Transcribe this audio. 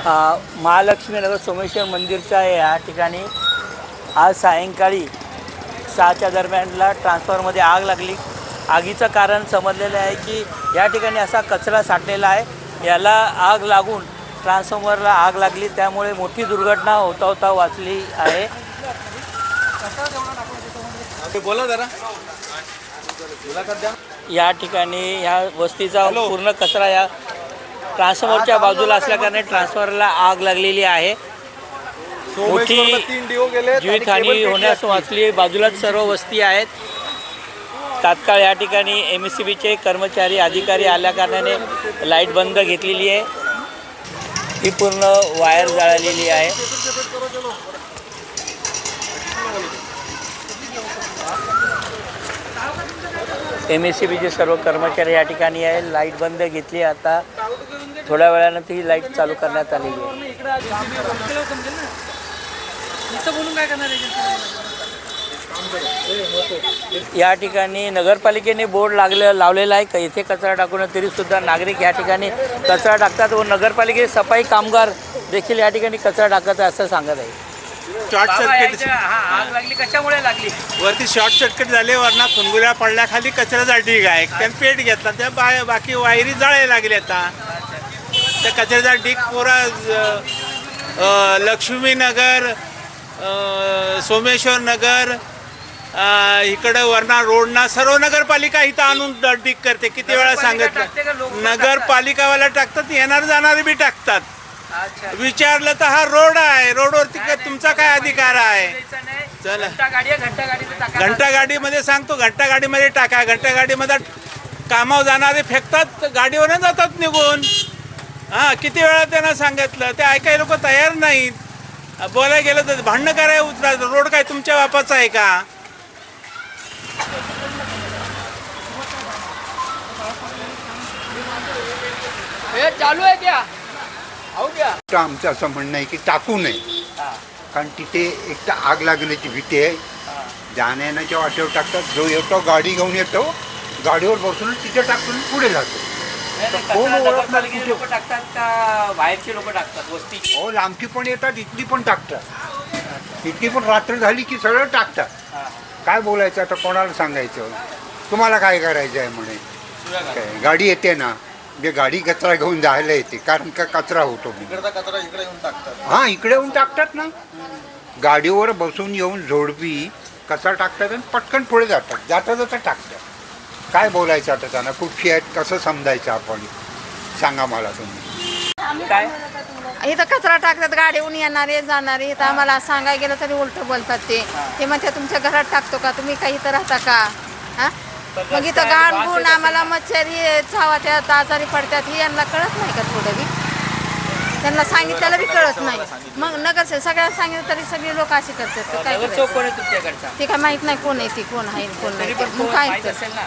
महालक्ष्मी नगर सोमेश्वर मंदिरच्या या ठिकाणी आज सायंकाळी 6च्या दरम्यानला ट्रान्सफॉर्मरमध्ये आग लागली। आगीचं कारण समजलेलं आहे की या ठिकाणी असा कचरा साठलेला आहे, याला आग लागून ट्रान्सफॉर्मरला आग लागली, त्यामुळे मोठी दुर्घटना होता वाचली आहे। बोला जरा या ठिकाणी या वस्तीचा पूर्ण कचरा या ट्रान्सफॉर्मरच्या बाजूला असल्याकारणे ट्रान्सफॉर्मरला आग लागलेली आहे। मोठी जीवितहानी होण्यास वाचली। बाजूलाच सर्व वस्ती आहेत। तात्काळ या ठिकाणी MSCBचे कर्मचारी अधिकारी आल्याकारणाने लाईट बंद घेतलेली आहे। ही पूर्ण वायर जळालेली आहे। MSCBचे सर्व कर्मचारी या ठिकाणी आहे। लाईट बंद घेतली, आता थोड्या वेळानंतर ही लाईट चालू करण्यात आलेली आहे। या ठिकाणी नगरपालिकेने बोर्ड लावलेला आहे का इथे कचरा टाकू नये, तरीसुद्धा नागरिक या ठिकाणी कचरा टाकतात व नगरपालिकेचे सफाई कामगार देखील या ठिकाणी कचरा टाकत आहे असं सांगत आहे। शॉर्ट सर्किट आग लागली, कशामुळे लागली? वरती शॉर्ट सर्किट झाले, वरना फुनगुल्या पडल्याखाली कचऱ्याचा ढीग आहे, त्याने पेट घेतला, त्या बाकी वायरी जळायला लागली। आता त्या कचऱ्याचा ढीग पुरा लक्ष्मीनगर, सोमेश्वर नगर, इकडं वरना रोडना सर्व नगरपालिका इथं आणून ढीग करते। किती वेळा सांगितलं, नगरपालिकावाला टाकतात, येणार जाणारे बी टाकतात। विचारलं तर हा रोड आहे, रोडवरती तुमचा काय अधिकार आहे? चला घंटा गाडीमध्ये सांगतो, घंटा गाडीमध्ये टाका। घंटा गाडीमध्ये कामावर जाणारे फेकतात, गाडीवर जातात निघून। किती वेळा त्यांना सांगितलं, ते ऐकाय लोक तयार नाहीत। बोलायला गेलं तर भांडणं करायला उतरायचं। रोड काय तुमच्या बापाचा आहे का? चालू आहे क्या? आमचं असं म्हणणं आहे की टाकू नये, कारण तिथे एक तर आग लागण्याची भीती आहे। जाण्याच्या वाटेवर टाकतात, जो येतो गाडी घेऊन येतो, गाडीवर बसून तिथे टाकून पुढे जातो। लोक टाकतात का बाहेरचे लोक टाकतात? वस्ती हो, लांबची पण येतात, इथली पण टाकतात। इथली पण रात्र झाली की सगळं टाकतात। काय बोलायचं आता, कोणाला सांगायचं? तुम्हाला काय करायचं आहे म्हणे, गाडी येते ना, जे गाडी कचरा घेऊन जायला येते, कारण का कचरा होतो कचरा इकडे येऊन टाकतात। हां, इकडे येऊन टाकतात ना, गाडीवर बसून येऊन झोडपी कचरा टाकतात आणि पटकन पुढे जातात, जाता टाकतात। काय बोलायचं आता त्यांना? कुठची आहेत, कसं समजायचं आपण? सांगा मला तुम्ही। काय इथं कचरा टाकतात, गाडीहून येणारे जाणारे, तर आम्हाला सांगायला गेलं तरी उलटं बोलतात। ते म्हणते तुमच्या घरात टाकतो का, तुम्ही काही इथं राहता का? हां, मग इथं घाण गुण आम्हाला मच्छरी चावत्यात, आजारी पडतात, ही यांना कळत नाही का? थोडं बी त्यांना सांगितल्याला बी कळत नाही। मग नगरसेवक सगळ्यांना सांगितलं तरी सगळे लोक असे करतात। काय नगरसेवक कोण आहे तुमच्याकडचा? ते काय माहित नाही कोण आहे, ती कोण आहे कोण नाही, तरी पण काय माहित असेल ना?